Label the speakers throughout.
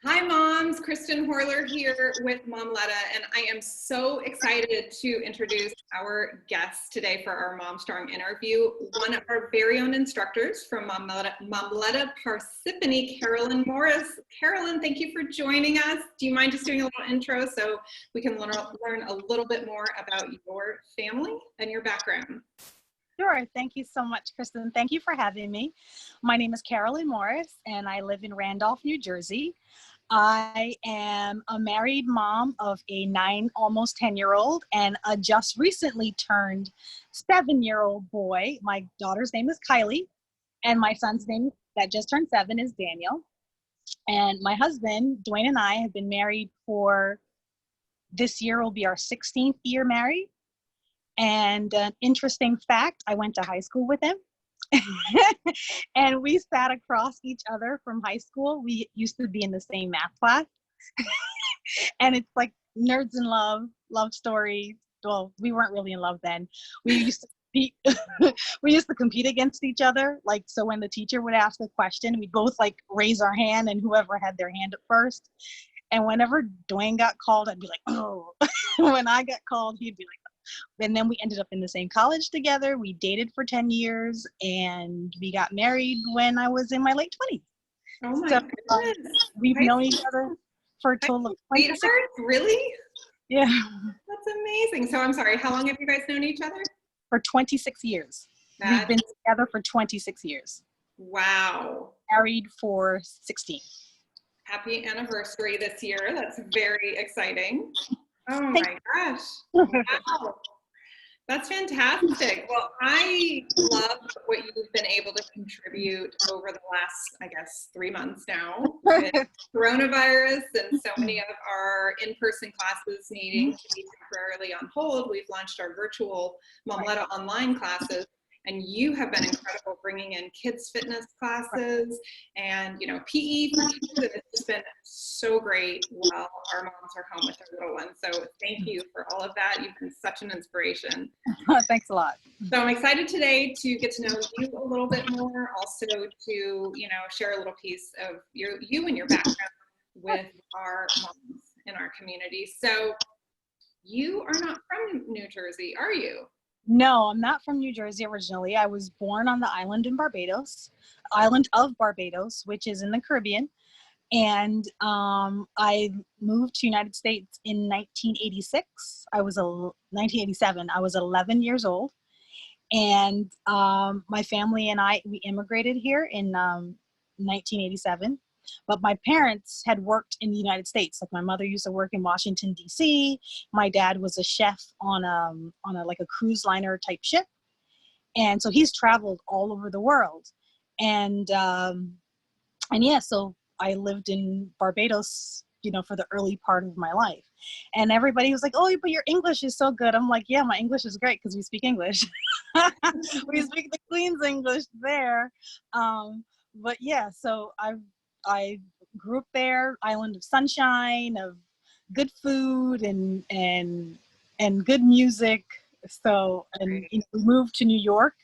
Speaker 1: Hi moms, Kristen Horler here with MOMLETA, and I am so excited to introduce our guest today for our Mom Strong interview, one of our very own instructors from MOMLETA Parsippany, Carolyn Morris. Carolyn, thank you for joining us. Do you mind just doing a little intro so we can learn a little bit more about your family and your background?
Speaker 2: Sure. Thank you so much, Kristen. Thank you for having me. My name is Carolyn Morris, and I live in Randolph, New Jersey. I am a married mom of a 9, almost 10-year-old, and a just recently turned 7-year-old boy. My daughter's name is Kylie, and my son's name that just turned 7 is Daniel. And my husband, Dwayne, and I have been married for, this year will be our 16th year married. And an interesting fact, I went to high school with him. And we sat across each other from high school. We used to be in the same math class. And it's like nerds in love stories. Well, we weren't really in love then. We used to compete, we used to compete against each other. Like, so when the teacher would ask a question, we'd both like raise our hand, and whoever had their hand up first. And whenever Dwayne got called, I'd be like, oh. When I got called, he'd be like, and then we ended up in the same college together. We dated for 10 years, and we got married when I was in my late 20s.
Speaker 1: Oh my
Speaker 2: So,
Speaker 1: goodness.
Speaker 2: we've known each other for a total of 26 years.
Speaker 1: Really?
Speaker 2: Yeah.
Speaker 1: That's amazing. So I'm sorry, how long have you guys known each other?
Speaker 2: For 26 years. We've been together for 26 years.
Speaker 1: Wow.
Speaker 2: Married for 16.
Speaker 1: Happy anniversary this year. That's very exciting. Oh my gosh. Wow. That's fantastic. Well, I love what you've been able to contribute over the last, I guess, 3 months now with coronavirus and so many of our in-person classes needing to be temporarily on hold. We've launched our virtual MOMLETA online classes, and you have been incredible bringing in kids fitness classes and, you know, PE for kids. And it's just been so great while our moms are home with their little ones. So thank you for all of that. You've been such an inspiration.
Speaker 2: Thanks a lot.
Speaker 1: So I'm excited today to get to know you a little bit more, also to, you know, share a little piece of you and your background with our moms in our community. So you are not from New Jersey, are you?
Speaker 2: No, I'm not from New Jersey originally. I was born on the island of Barbados, which is in the Caribbean. And I moved to United States in 1986. 1987. I was 11 years old. And my family and we immigrated here in 1987. But my parents had worked in the United States. Like, my mother used to work in Washington, D.C. My dad was a chef on a like a cruise liner type ship. And so he's traveled all over the world. And yeah, so I lived in Barbados, you know, for the early part of my life. And everybody was like, oh, but your English is so good. I'm like, yeah, my English is great because we speak English. We speak the Queen's English there. But yeah, so I grew up there, island of sunshine, of good food and good music. So, and you know, we moved to New York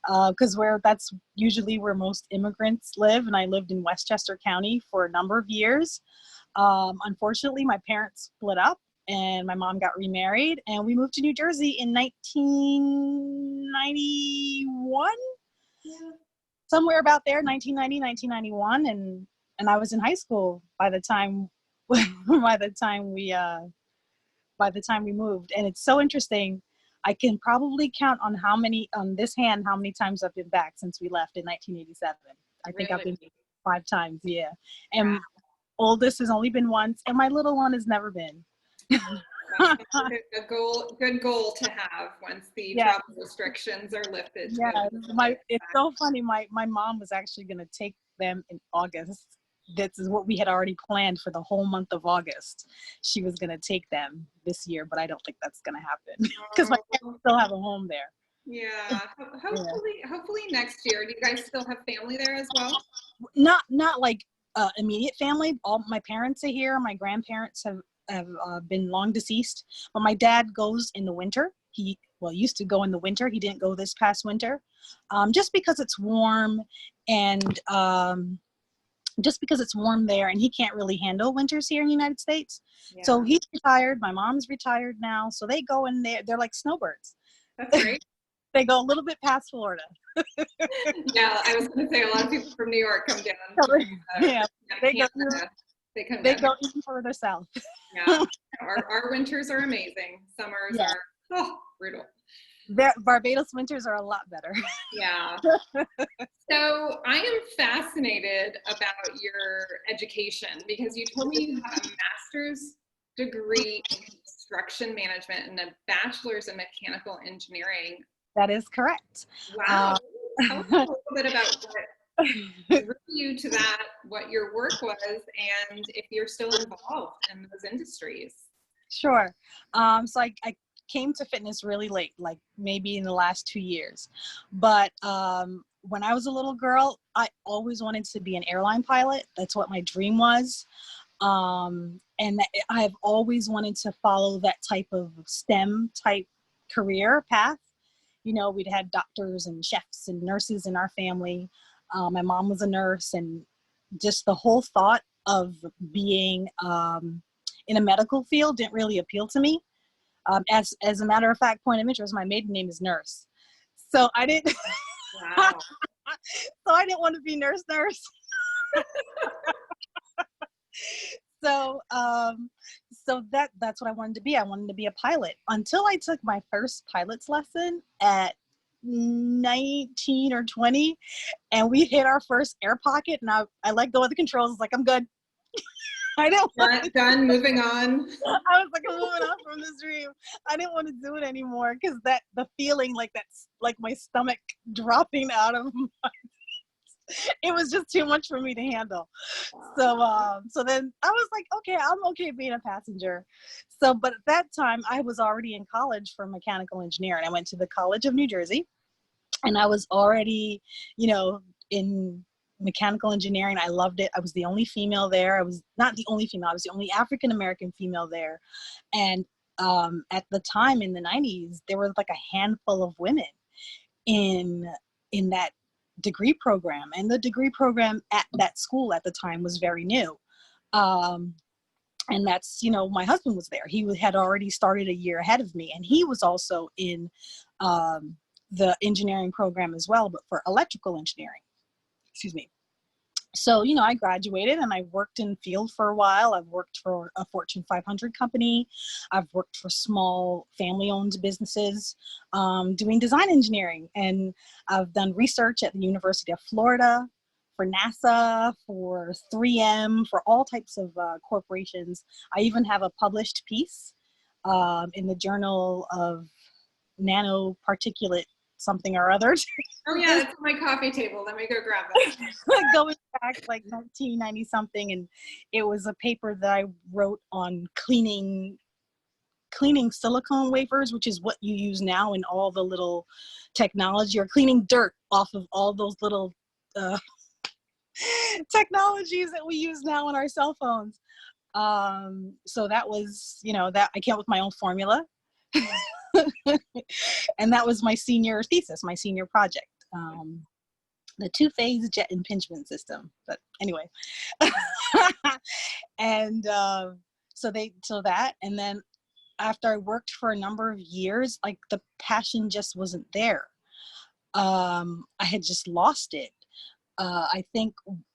Speaker 2: because that's usually where most immigrants live. And I lived in Westchester County for a number of years. Unfortunately, my parents split up and my mom got remarried, and we moved to New Jersey in 1991. Yeah. Somewhere about there, 1990, 1991. And I was in high school by the time we moved. And it's so interesting. I can probably count on this hand how many times I've been back since we left in 1987. I think I've been 5 times, yeah. And wow. Oldest has only been once, and my little one has never been.
Speaker 1: That's a good goal to have once the travel restrictions are lifted.
Speaker 2: Yeah, it's so funny. My mom was actually going to take them in August. This is what we had already planned for the whole month of August. She was going to take them this year, but I don't think that's going to happen because my parents still have a home there.
Speaker 1: Yeah, hopefully next year. Do you guys still have family there as well?
Speaker 2: Not like immediate family. All my parents are here. My grandparents have been long deceased, but my dad goes in the winter. He used to go in the winter. He didn't go this past winter, just because it's warm and just because it's warm there, and he can't really handle winters here in the United States.
Speaker 1: Yeah.
Speaker 2: So he's retired. My mom's retired now. So they go in there. They're like snowbirds.
Speaker 1: That's great.
Speaker 2: They go a little bit past Florida.
Speaker 1: Yeah, I was going to say a lot of people from New York come down.
Speaker 2: Yeah, they go even further south.
Speaker 1: Yeah, our winters are amazing. Summers are brutal.
Speaker 2: Barbados winters are a lot better.
Speaker 1: Yeah. So I am fascinated about your education because you told me you have a master's degree in construction management and a bachelor's in mechanical engineering.
Speaker 2: That is correct.
Speaker 1: Wow. Tell us a little bit about what drew you to that, what your work was, and if you're still involved in those industries.
Speaker 2: Sure. So I came to fitness really late, like maybe in the last 2 years. But when I was a little girl, I always wanted to be an airline pilot. That's what my dream was. And I've always wanted to follow that type of STEM type career path. You know, we'd had doctors and chefs and nurses in our family. My mom was a nurse, and just the whole thought of being in a medical field didn't really appeal to me. As a matter of fact, point of interest, my maiden name is Nurse. So I didn't,
Speaker 1: Wow.
Speaker 2: so I didn't want to be nurse. So that's what I wanted to be. I wanted to be a pilot until I took my first pilot's lesson at 19 or 20, and we hit our first air pocket, and I let go of the controls. I was like, I'm good. I didn't want
Speaker 1: done, moving on.
Speaker 2: I was like, I'm moving on from this dream. I didn't want to do it anymore because the feeling like that's like my stomach dropping out of my, it was just too much for me to handle. So then I was like, okay, I'm okay being a passenger. So, but at that time I was already in college for mechanical engineering. I went to the College of New Jersey, and I was already, in mechanical engineering. I loved it. I was the only female there. I was not the only female. I was the only African-American female there. And at the time in the 90s, there was like a handful of women in that degree program. And the degree program at that school at the time was very new. And that's, my husband was there. He had already started a year ahead of me. And he was also in the engineering program as well, but for electrical engineering. Excuse me. So, I graduated and I worked in field for a while. I've worked for a Fortune 500 company. I've worked for small family-owned businesses doing design engineering. And I've done research at the University of Florida, for NASA, for 3M, for all types of corporations. I even have a published piece in the Journal of Nanoparticulate something or other.
Speaker 1: Oh yeah, it's on my coffee table. Let me go grab it.
Speaker 2: Going back like 1990 something, and it was a paper that I wrote on cleaning silicone wafers, which is what you use now in all the little technology, or cleaning dirt off of all those little technologies that we use now on our cell phones. So that was, that I came up with my own formula. And that was my senior thesis, my senior project, the two-phase jet impingement system. But anyway, and so that, and then after I worked for a number of years, like the passion just wasn't there. I had just lost it. I think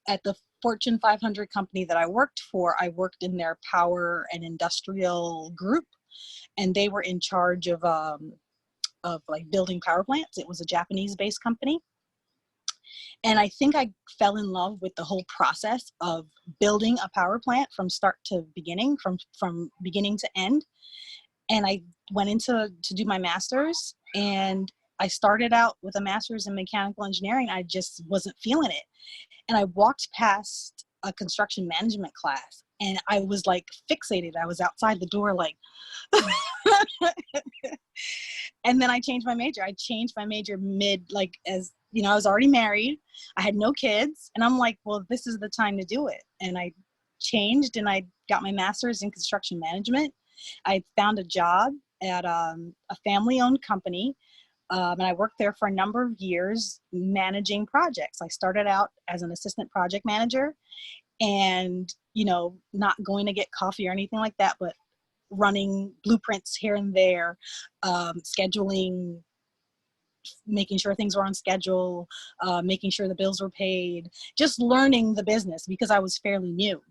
Speaker 2: at the Fortune 500 company that I worked for, I worked in their power and industrial group. And they were in charge of like building power plants. It was a Japanese-based company. And I think I fell in love with the whole process of building a power plant from start to beginning, from beginning to end. And I went into to do my master's, and I started out with a master's in mechanical engineering. I just wasn't feeling it. And I walked past a construction management class, and I was like fixated. I was outside the door like, and then I changed my major. I changed my major I was already married. I had no kids, and I'm like, well, this is the time to do it. And I changed, and I got my master's in construction management. I found a job at a family-owned company And I worked there for a number of years managing projects. I started out as an assistant project manager and, you know, not going to get coffee or anything like that, but running blueprints here and there, scheduling, making sure things were on schedule, making sure the bills were paid, just learning the business because I was fairly new.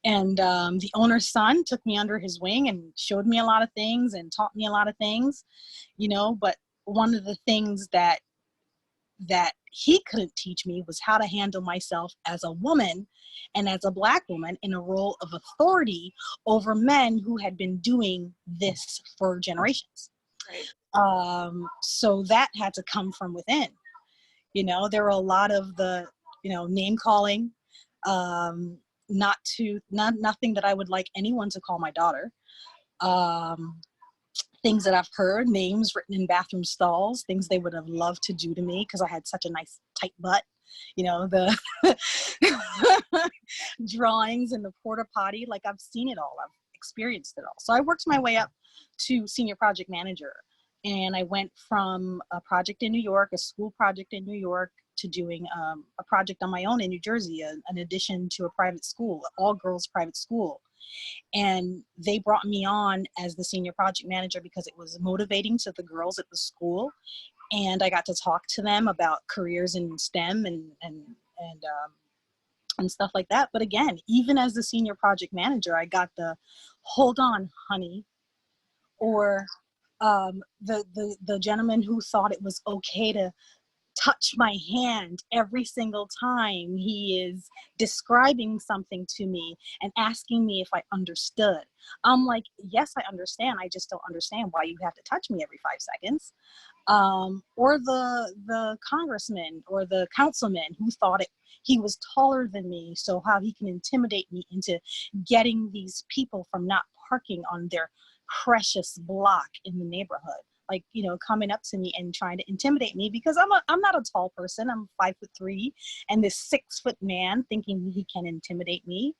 Speaker 2: And the owner's son took me under his wing and showed me a lot of things and taught me a lot of things, you know, but one of the things that he couldn't teach me was how to handle myself as a woman and as a Black woman in a role of authority over men who had been doing this for generations.
Speaker 1: Right.
Speaker 2: So that had to come from within. You know, there were a lot of the, you know, name calling, nothing that I would like anyone to call my daughter. Things that I've heard, names written in bathroom stalls, things they would have loved to do to me because I had such a nice tight butt. You know, the drawings in the porta potty, like I've seen it all. I've experienced it all. So I worked my way up to senior project manager. And I went from a project in New York, a school project in New York, to doing a project on my own in New Jersey, an addition to a private school, all girls private school. And they brought me on as the senior project manager because it was motivating to the girls at the school. And I got to talk to them about careers in STEM and stuff like that. But again, even as the senior project manager, I got the hold on, honey, or the gentleman who thought it was okay to touch my hand every single time he is describing something to me and asking me if I understood. I'm like, yes, I understand. I just don't understand why you have to touch me every 5 seconds. Or the congressman or the councilman who thought he was taller than me, so how he can intimidate me into getting these people from not parking on their precious block in the neighborhood. Like, you know, coming up to me and trying to intimidate me because I'm not a tall person. I'm 5'3", and this 6-foot man thinking he can intimidate me.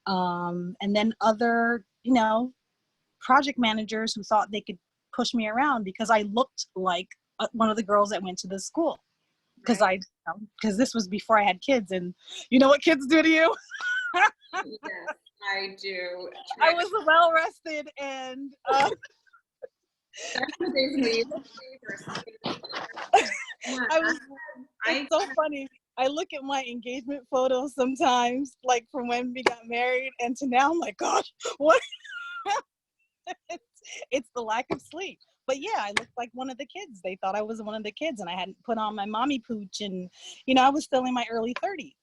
Speaker 2: And then other, you know, project managers who thought they could push me around because I looked like one of the girls that went to the school. Because
Speaker 1: Right.
Speaker 2: because this was before I had kids, and you know what kids do to you.
Speaker 1: Yes, I do.
Speaker 2: I was well rested and.
Speaker 1: Back in the days when we used to
Speaker 2: It's so funny. I look at my engagement photos sometimes, like from when we got married and to now. I'm like, gosh, what? it's the lack of sleep. But yeah, I looked like one of the kids. They thought I was one of the kids, and I hadn't put on my mommy pooch, and you know, I was still in my early 30s.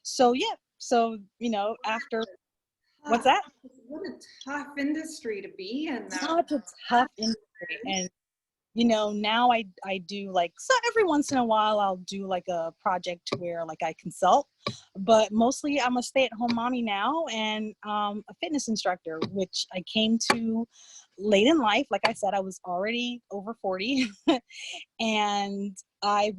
Speaker 2: So yeah, so you know, after what's that?
Speaker 1: What a tough industry to be in, though.
Speaker 2: Such a tough industry, and you know, now I do like, so every once in a while I'll do like a project where like I consult, but mostly I'm a stay-at-home mommy now and a fitness instructor, which I came to late in life. Like I said, I was already over 40 and I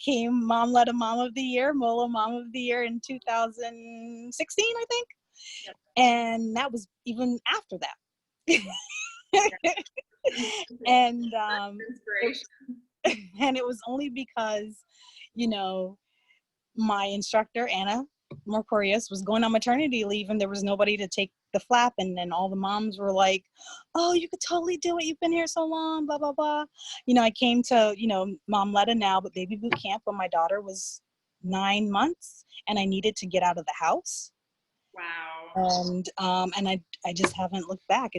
Speaker 2: came MOMLETA Mom of the Year, MOLO Mom of the Year in 2016, I think.
Speaker 1: Yep.
Speaker 2: And that was even after that. And it was only because, you know, my instructor Anna Mercurius was going on maternity leave and there was nobody to take the flap, and then all the moms were like, oh, you could totally do it, you've been here so long, blah blah blah. You know, I came to, you know, MOMLETA now, but baby boot camp when my daughter was 9 months and I needed to get out of the house.
Speaker 1: Wow.
Speaker 2: And I just haven't looked back.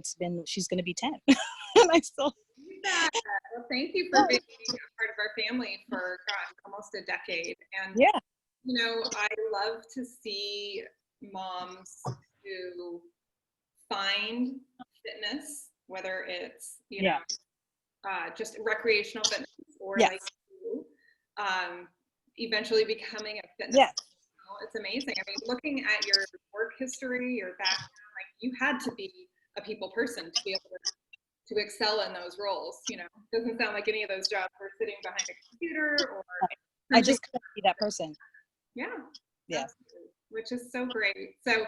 Speaker 2: She's going to be 10 and I still.
Speaker 1: Well, thank you for being a part of our family for, gosh, almost a decade. And
Speaker 2: yeah,
Speaker 1: you know, I love to see moms who find fitness, whether it's, you know, just recreational fitness or
Speaker 2: yes.
Speaker 1: like you, eventually becoming a fitness.
Speaker 2: Yes.
Speaker 1: It's amazing. I mean, looking at your work history, your background, like you had to be a people person to be able to excel in those roles. You know, it doesn't sound like any of those jobs were sitting behind a computer or.
Speaker 2: I just couldn't be that person.
Speaker 1: Yeah.
Speaker 2: Yeah.
Speaker 1: Absolutely. Which is so great. So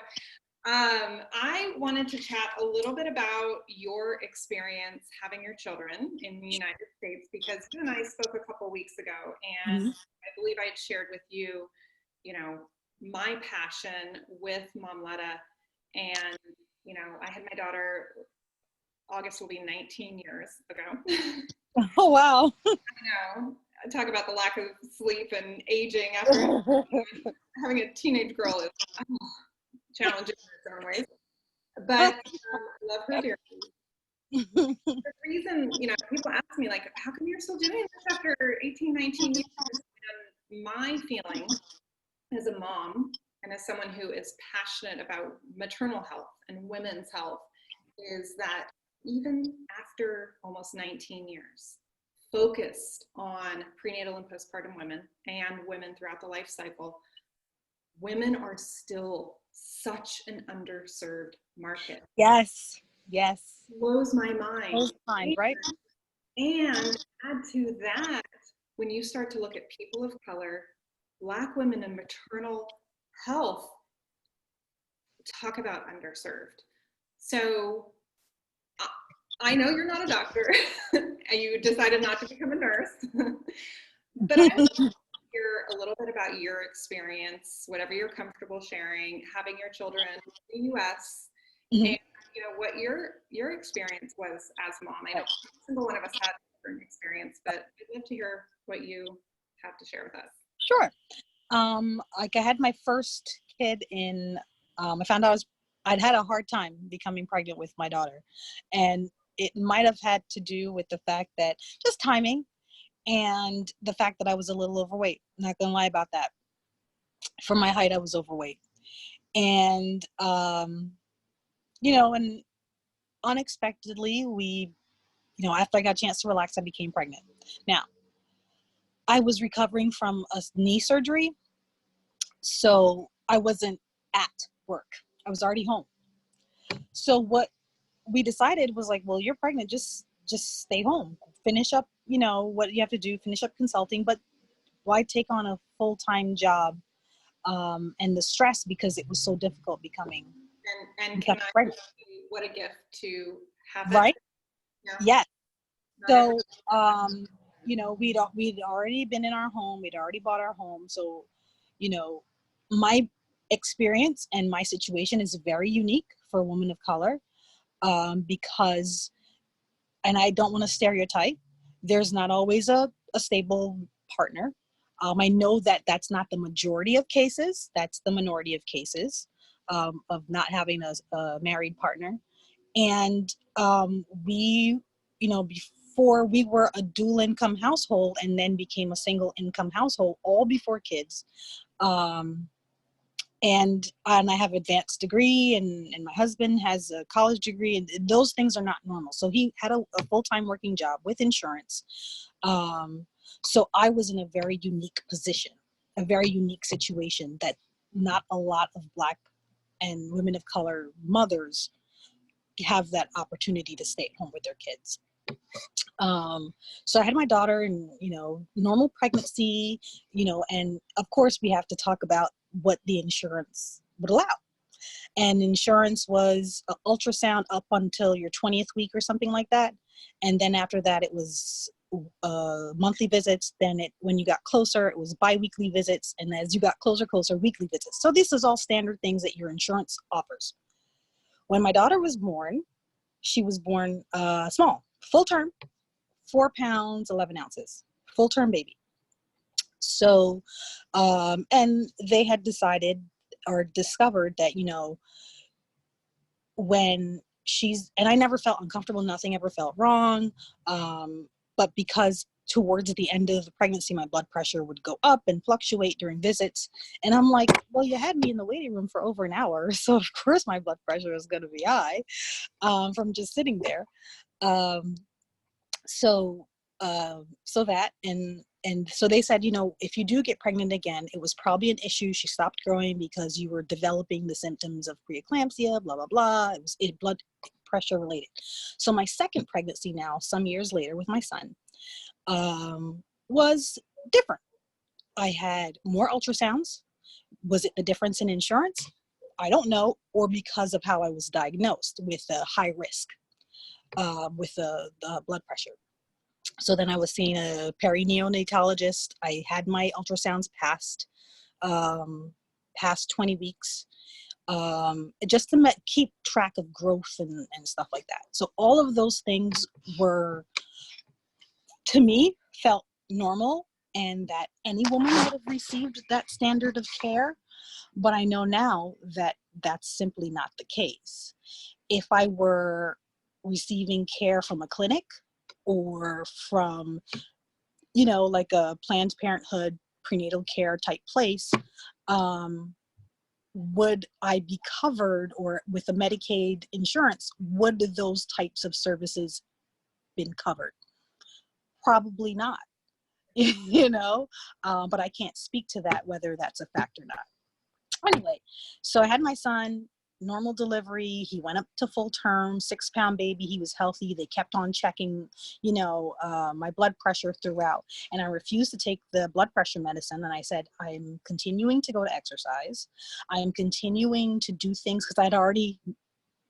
Speaker 1: I wanted to chat a little bit about your experience having your children in the United States, because you and I spoke a couple weeks ago, and I believe I had shared with you, you know, my passion with MOMLETA. And, you know, I had my daughter, August will be 19 years ago.
Speaker 2: Oh, wow.
Speaker 1: I know. Talk about the lack of sleep and aging after having a teenage girl is challenging in its own ways. But I love her dearly. The reason, you know, people ask me, like, how come you're still doing this after 18, 19 years? And my feeling as a mom and as someone who is passionate about maternal health and women's health is that even after almost 19 years, focused on prenatal and postpartum women and women throughout the life cycle, women are still such an underserved market.
Speaker 2: Yes. Yes.
Speaker 1: Blows my mind.
Speaker 2: Blows my mind, right?
Speaker 1: And add to that, when you start to look at people of color, Black women in maternal health, talk about underserved. So I know you're not a doctor and you decided not to become a nurse, but I would hear a little bit about your experience, whatever you're comfortable sharing, having your children in the US, and you know what your experience was as a mom. I know every single one of us had a different experience, but I'd love to hear what you have to share with us.
Speaker 2: Sure. Like I had my first kid in, I found out I'd had a hard time becoming pregnant with my daughter, and it might have had to do with the fact that just timing and the fact that I was a little overweight. Not gonna lie about that. For my height, I was overweight. And, you know, and unexpectedly, after I got a chance to relax, I became pregnant. Now, I was recovering from a knee surgery, so I wasn't at work. I was already home. So what we decided was like, well, you're pregnant, just stay home, finish up, what you have to do, finish up consulting, but why take on a full-time job? And the stress, because it was so difficult becoming pregnant.
Speaker 1: What a gift to have
Speaker 2: right?
Speaker 1: Yeah.
Speaker 2: Yes. So, we'd already been in our home. We'd already bought our home. So, my experience and my situation is very unique for a woman of color, because, and I don't want to stereotype, there's not always a stable partner. I know that that's not the majority of cases. That's the minority of cases, of not having a married partner. And we, before we were a dual income household and then became a single income household, all before kids. And I have an advanced degree, and my husband has a college degree, and those things are not normal. So he had a full-time working job with insurance. So I was in a very unique position, a very unique situation that not a lot of Black and women of color mothers have that opportunity to stay at home with their kids. So I had my daughter, and, normal pregnancy, and of course we have to talk about what the insurance would allow. And insurance was ultrasound up until your 20th week or something like that. And then after that, it was monthly visits. Then when you got closer, it was bi-weekly visits. And as you got closer, weekly visits. So this is all standard things that your insurance offers. When my daughter was born, she was born small, full term, 4 pounds, 11 ounces, full term baby. So, and they had decided or discovered that, when and I never felt uncomfortable, nothing ever felt wrong. But because towards the end of the pregnancy, my blood pressure would go up and fluctuate during visits. And I'm like, well, you had me in the waiting room for over an hour. So of course my blood pressure is going to be high, from just sitting there. So they said, if you do get pregnant again, it was probably an issue. She stopped growing because you were developing the symptoms of preeclampsia, blah, blah, blah. It was blood pressure related. So my second pregnancy now, some years later with my son, was different. I had more ultrasounds. Was it the difference in insurance? I don't know, or because of how I was diagnosed with a high risk with the blood pressure. So then I was seeing a perineonatologist. I had my ultrasounds past 20 weeks, just to keep track of growth and stuff like that. So all of those things were, to me, felt normal, and that any woman would have received that standard of care. But I know now that that's simply not the case. If I were receiving care from a clinic or from, like a Planned Parenthood prenatal care type place, would I be covered, or with a Medicaid insurance, would those types of services been covered? Probably not, but I can't speak to that, whether that's a fact or not. Anyway, so I had my son, normal delivery. He went up to full term, 6-pound baby. He was healthy. They kept on checking, my blood pressure throughout. And I refused to take the blood pressure medicine. And I said, I'm continuing to go to exercise. I am continuing to do things, because I'd already,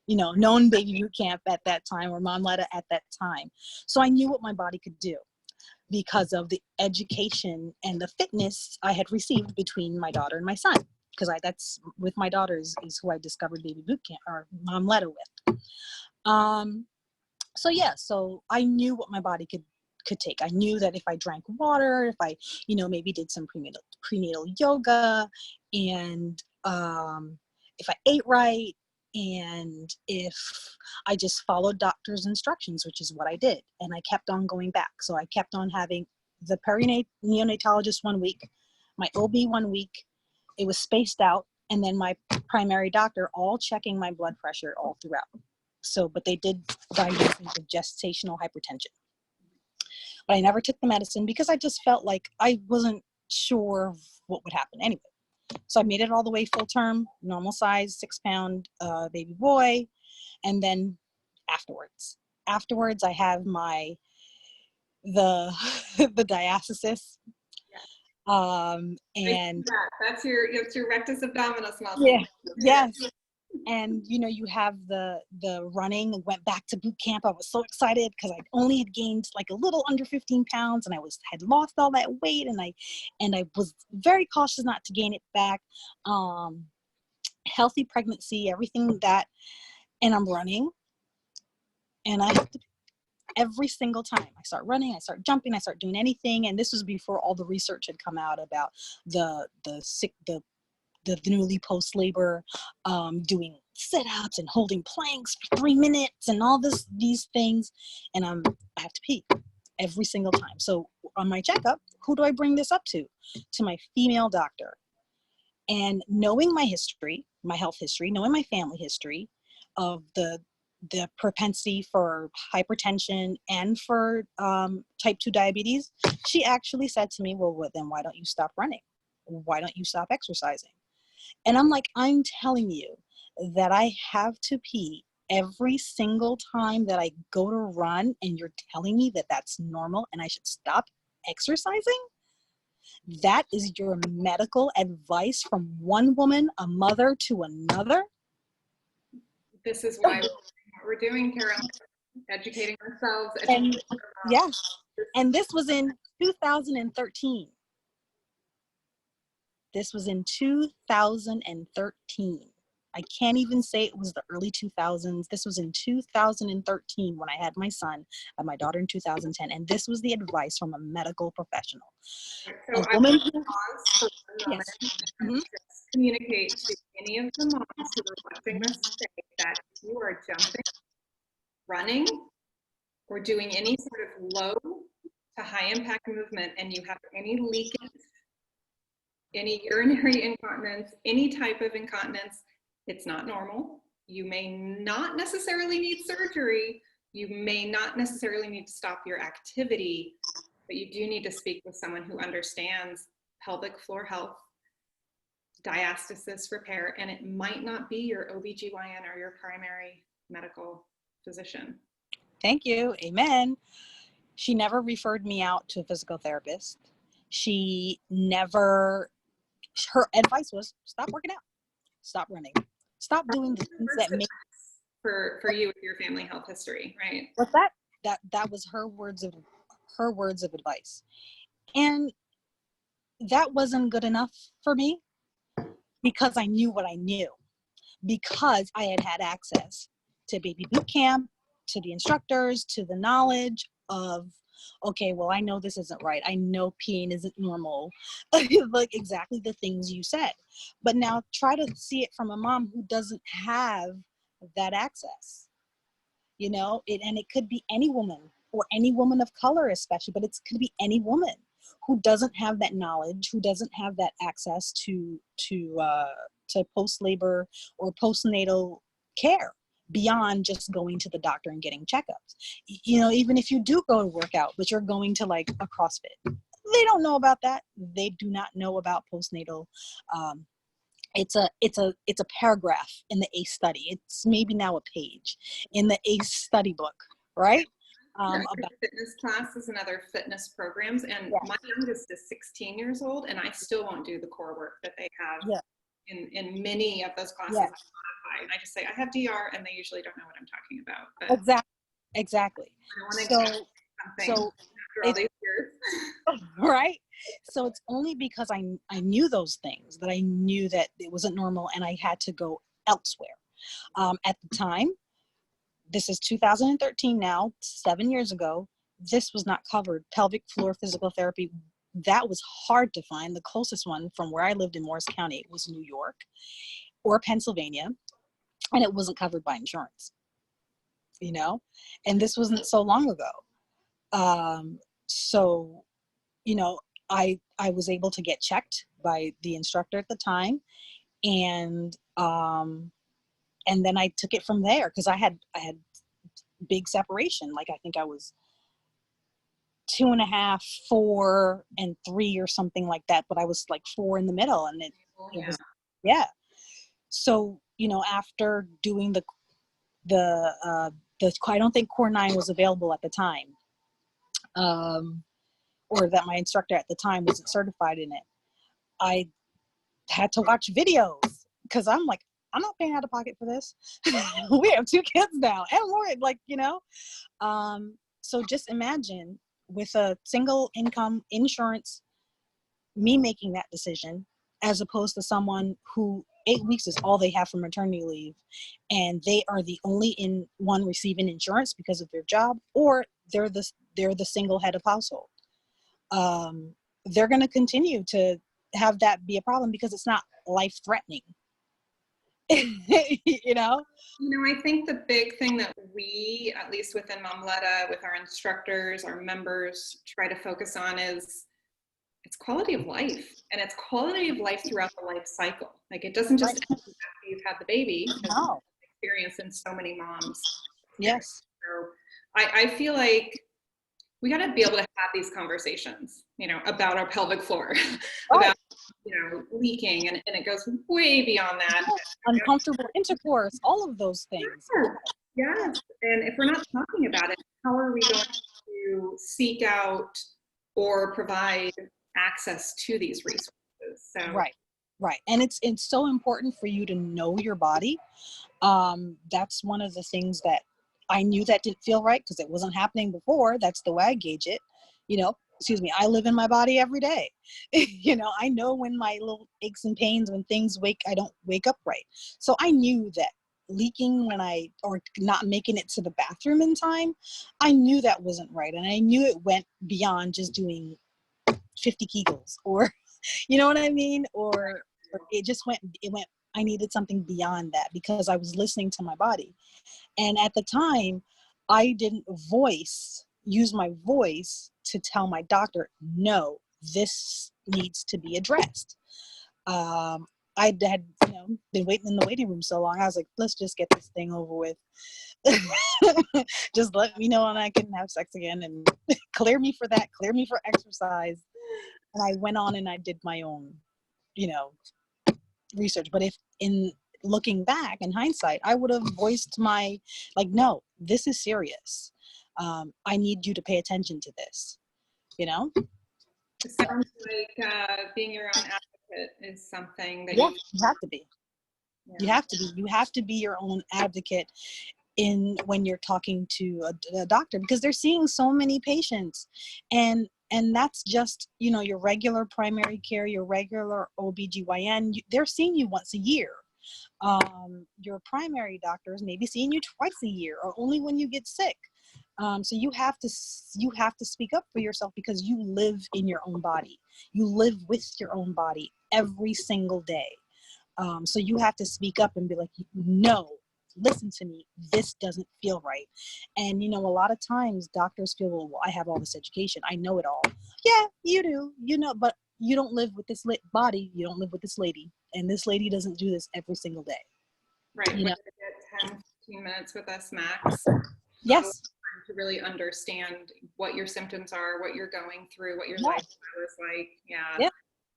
Speaker 2: known baby boot camp at that time, or MOMLETA at that time. So I knew what my body could do, because of the education and the fitness I had received between my daughter and my son. Because that's with my daughters is who I discovered baby boot camp or MOMLETA with. So I knew what my body could take. I knew that if I drank water, if I, maybe did some prenatal yoga, and if I ate right, and if I just followed doctor's instructions, which is what I did, and I kept on going back. So I kept on having the neonatologist 1 week, my OB 1 week. It was spaced out, and then my primary doctor, all checking my blood pressure all throughout. So, but they did diagnose me with gestational hypertension. But I never took the medicine, because I just felt like I wasn't sure what would happen anyway. So I made it all the way full term, normal size, 6-pound baby boy. And then afterwards I have the diastasis.
Speaker 1: And that's your rectus abdominis muscle.
Speaker 2: Yeah. Yes. And you have the running. Went back to boot camp. I was so excited, because I only had gained like a little under 15 pounds, and I had lost all that weight, and I was very cautious not to gain it back. Healthy pregnancy, everything that, and I'm running, and I have to, every single time I start running, I start jumping, I start doing anything. And this was before all the research had come out about the newly post-labor, doing sit-ups and holding planks for 3 minutes and all these things. And I have to pee every single time. So on my checkup, who do I bring this up to? To my female doctor. And knowing my history, my health history, knowing my family history of the propensity for hypertension and for type 2 diabetes, she actually said to me, well, then why don't you stop running? Why don't you stop exercising? And I'm like, I'm telling you that I have to pee every single time that I go to run, and you're telling me that that's normal and I should stop exercising? That is your medical advice from one woman, a mother, to another?
Speaker 1: This is why we're doing, Carolyn, educating ourselves.
Speaker 2: Yes, and this was in 2013. This was in 2013. I can't even say it was the early 2000s. This was in 2013 when I had my son. I had my daughter in 2010. And this was the advice from a medical professional.
Speaker 1: So I want to pause for 1 moment.
Speaker 2: Yes.
Speaker 1: And just communicate to any of the moms who are watching this today that if you are jumping, running, or doing any sort of low to high impact movement, and you have any leakage, any urinary incontinence, any type of incontinence, it's not normal. You may not necessarily need surgery. You may not necessarily need to stop your activity, but you do need to speak with someone who understands pelvic floor health, diastasis repair, and it might not be your OBGYN or your primary medical physician.
Speaker 2: Thank you. Amen. She never referred me out to a physical therapist. Her advice was stop working out, stop running. Stop doing the things that make
Speaker 1: for you with your family health history, right?
Speaker 2: but that was her words of advice. And that wasn't good enough for me because I knew what I knew, because I had had access to baby boot camp, to the instructors, to the knowledge of, okay, well, I know this isn't right. I know peeing isn't normal. Like exactly the things you said. But now try to see it from a mom who doesn't have that access, you know, and it could be any woman or any woman of color, especially, but it could be any woman who doesn't have that knowledge, who doesn't have that access to post-labor or postnatal care beyond just going to the doctor and getting checkups. You know, even if you do go to work out, but you're going to like a CrossFit, they don't know about that. They do not know about postnatal. It's a paragraph in the ACE study. It's maybe now a page in the ACE study book, right?
Speaker 1: About fitness classes and other fitness programs, and my youngest is 16 years old, and I still won't do the core work that they have in many of those classes. And I just say I have DR, and they usually don't know what I'm talking about. But
Speaker 2: exactly. So
Speaker 1: after all these years.
Speaker 2: Right? So it's only because I knew those things that I knew that it wasn't normal and I had to go elsewhere. At the time, this is 2013 now, 7 years ago, this was not covered. Pelvic floor physical therapy, that was hard to find. The closest one from where I lived in Morris County was New York or Pennsylvania, and it wasn't covered by insurance, you know? And this wasn't so long ago. So, you know, I was able to get checked by the instructor at the time, and then I took it from there because I had big separation. Like I think I was 2.5, 4, and 3 or something like that, but I was like 4 in the middle, and it was So, you know, after doing the I don't think Core 9 was available at the time. Or that my instructor at the time wasn't certified in it. I had to watch videos because I'm like, I'm not paying out of pocket for this. We have 2 kids now and more, like, you know. So just imagine with a single income insurance, me making that decision as opposed to someone who 8 weeks is all they have for maternity leave, and they are the only one receiving insurance because of their job, or they're the single head of household. They're going to continue to have that be a problem because it's not life threatening. You know,
Speaker 1: I think the big thing that we, at least within MOMLETA, with our instructors, our members, try to focus on is it's quality of life, and it's quality of life throughout the life cycle. Like it doesn't just end after you've had the baby.
Speaker 2: No.
Speaker 1: Experience in so many moms.
Speaker 2: Yes.
Speaker 1: So I feel like we got to be able to have these conversations, about our pelvic floor, about, leaking, and it goes way beyond that.
Speaker 2: Uncomfortable intercourse, all of those things.
Speaker 1: Yes. And if we're not talking about it, how are we going to seek out or provide access to these resources? So
Speaker 2: Right. And it's so important for you to know your body. That's one of the things that I knew that didn't feel right because it wasn't happening before. That's the way I gauge it. I live in my body every day. I know when my little aches and pains, when things I don't wake up right. So I knew that leaking or not making it to the bathroom in time, I knew that wasn't right. And I knew it went beyond just doing 50 Kegels or, you know what I mean? Or it went, I needed something beyond that because I was listening to my body. And at the time, I didn't use my voice to tell my doctor, no, this needs to be addressed. I had been waiting in the waiting room so long. I was like, let's just get this thing over with. Just let me know when I can have sex again and clear me for that, clear me for exercise. And I went on and I did my own, research. But if in looking back in hindsight, I would have voiced no, this is serious. I need you to pay attention to this,
Speaker 1: It sounds like being your own advocate is something that
Speaker 2: you have to be.
Speaker 1: Yeah.
Speaker 2: You have to be your own advocate when you're talking to a doctor, because they're seeing so many patients, and that's just, your regular primary care, your regular OBGYN, they're seeing you once a year. Your primary doctors may be seeing you twice a year, or only when you get sick. So you have to speak up for yourself, because you live in your own body. You live with your own body every single day. So you have to speak up and be like, no, listen to me. This doesn't feel right. And, a lot of times doctors feel, well, I have all this education. I know it all. Yeah, you do, but you don't live with this body. You don't live with this lady. And this lady doesn't do this every single day.
Speaker 1: Right. You get 10, 15 minutes with us max.
Speaker 2: Yes.
Speaker 1: To really understand what your symptoms are, what you're going through, what your lifestyle is like. Yeah.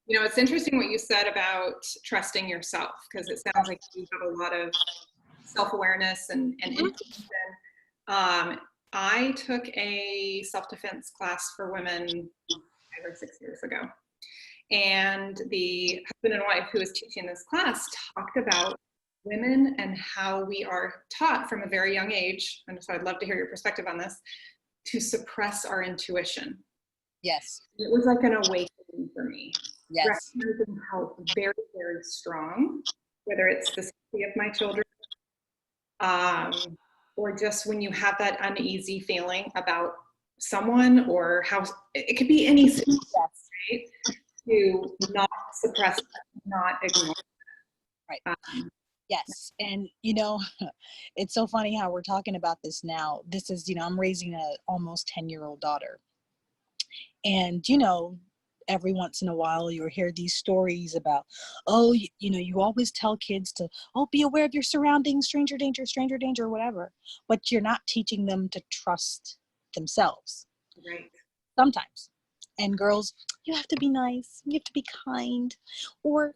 Speaker 1: It's interesting what you said about trusting yourself, because it sounds like you have a lot of self-awareness and intuition. I took a self-defense class for women 5 or 6 years ago. And the husband and wife who was teaching this class talked about women and how we are taught from a very young age, and so I'd love to hear your perspective on this, to suppress our intuition.
Speaker 2: Yes.
Speaker 1: It was like an awakening for me.
Speaker 2: Yes.
Speaker 1: Recognizing how very, very strong, whether it's the safety of my children, or just when you have that uneasy feeling about someone, or how it could be any situation, right? To not suppress, not ignore.
Speaker 2: Right. Yes. And, it's so funny how we're talking about this now. This is, I'm raising a almost 10-year-old daughter. And, every once in a while you'll hear these stories about, oh, you always tell kids to, be aware of your surroundings, stranger danger, whatever. But you're not teaching them to trust themselves.
Speaker 1: Right.
Speaker 2: Sometimes. And girls, you have to be nice. You have to be kind. Or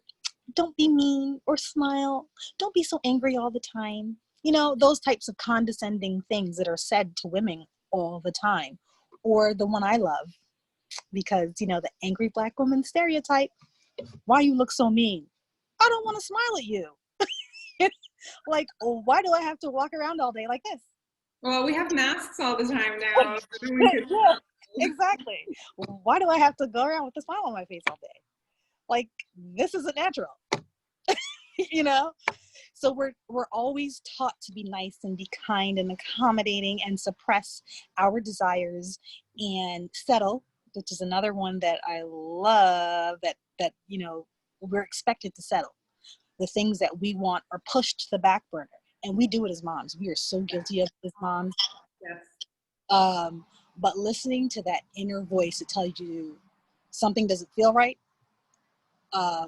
Speaker 2: don't be mean, or smile. Don't be so angry all the time. Those types of condescending things that are said to women all the time. Or the one I love, because, the angry Black woman stereotype. Why you look so mean? I don't want to smile at you. Like, why do I have to walk around all day like this?
Speaker 1: Well, we have masks all the time now.
Speaker 2: Yeah, exactly. Why do I have to go around with a smile on my face all day? Like, this isn't natural. So we're always taught to be nice and be kind and accommodating and suppress our desires and settle, which is another one that I love, that we're expected to settle. The things that we want are pushed to the back burner, and we do it as moms. We are so guilty of it as moms.
Speaker 1: Yes.
Speaker 2: But listening to that inner voice that tells you something doesn't feel right,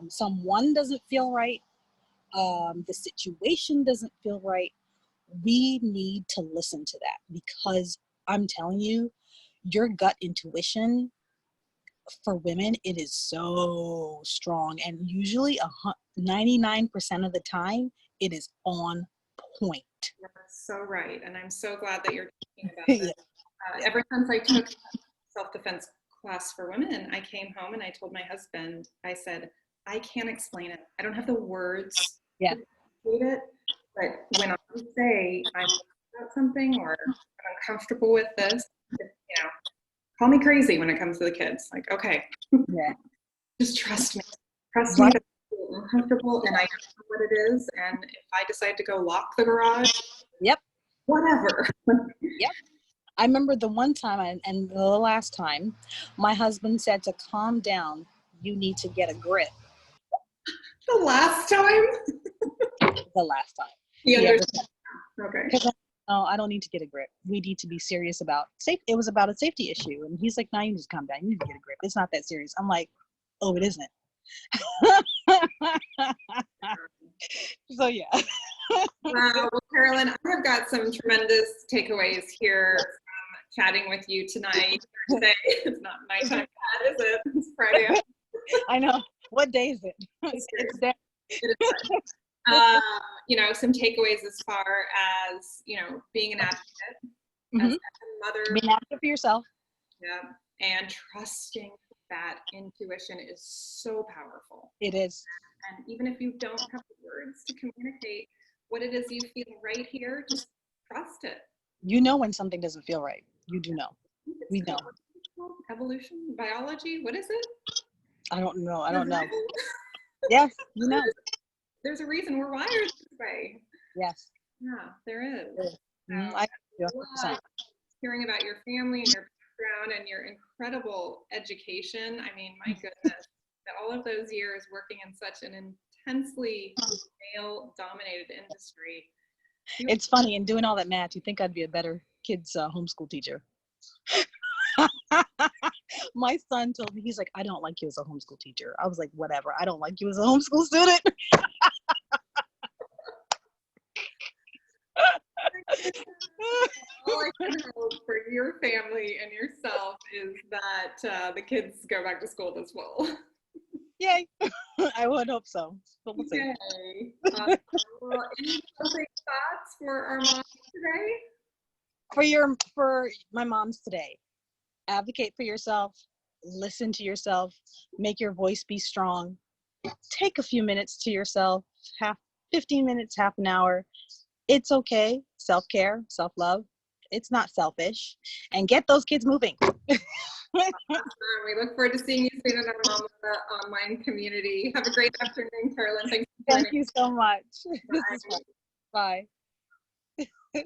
Speaker 2: someone doesn't feel right, the situation doesn't feel right, we need to listen to that, because I'm telling you, your gut intuition for women, it is so strong, and usually 99% of the time it is on point.
Speaker 1: That's so right, and I'm so glad that you're talking about this. Ever since I took self-defense class for women, I came home and I told my husband, I said, I can't explain it. I don't have the words to explain it, but when I say I'm about something, or I'm uncomfortable with this, call me crazy when it comes to the kids. Like, okay, just trust me. Trust me that I feel uncomfortable and I know what it is. And if I decide to go lock the garage, whatever.
Speaker 2: I remember the one time and the last time, my husband said to calm down, you need to get a grip.
Speaker 1: The last time?
Speaker 2: The last time.
Speaker 1: Okay.
Speaker 2: No, I don't need to get a grip. We need to be serious about safety. It was about a safety issue. And he's like, no, you need to calm down. You need to get a grip. It's not that serious. I'm like, oh, it isn't. So, yeah.
Speaker 1: Wow. Well, Carolyn, I have got some tremendous takeaways here from chatting with you tonight. It's not nighttime chat, is it? It's Friday.
Speaker 2: I know. What day is it? It's day.
Speaker 1: Some takeaways as far as, being an advocate, as a mother.
Speaker 2: Being an advocate for yourself.
Speaker 1: Yeah. And trusting that intuition is so powerful.
Speaker 2: It is.
Speaker 1: And even if you don't have the words to communicate what it is you feel right here, just trust it.
Speaker 2: You know when something doesn't feel right. You do know. We know.
Speaker 1: Evolution, biology, what is it?
Speaker 2: I don't know. Yes, you know.
Speaker 1: There's a reason we're wired this way.
Speaker 2: Yes.
Speaker 1: Yeah, there is.
Speaker 2: I
Speaker 1: love hearing about your family and your background and your incredible education. I mean, my goodness, that all of those years working in such an intensely male-dominated industry.
Speaker 2: It's funny, in doing all that math, you think I'd be a better kids homeschool teacher. My son told me, he's like, I don't like you as a homeschool teacher. I was like, whatever, I don't like you as a homeschool student.
Speaker 1: All I can hope for your family and yourself is that the kids go back to school this fall.
Speaker 2: Yay. I would hope so. But we'll see.
Speaker 1: Yay. Well, any closing thoughts for our moms today?
Speaker 2: For my moms today, advocate for yourself, listen to yourself, make your voice be strong, take a few minutes to yourself, 15 minutes, half an hour. It's okay. Self-care, self-love. It's not selfish. And get those kids moving.
Speaker 1: We look forward to seeing you soon in our MOMLETA online community. Have a great afternoon, Carolyn.
Speaker 2: Thank you so much. Bye. Bye.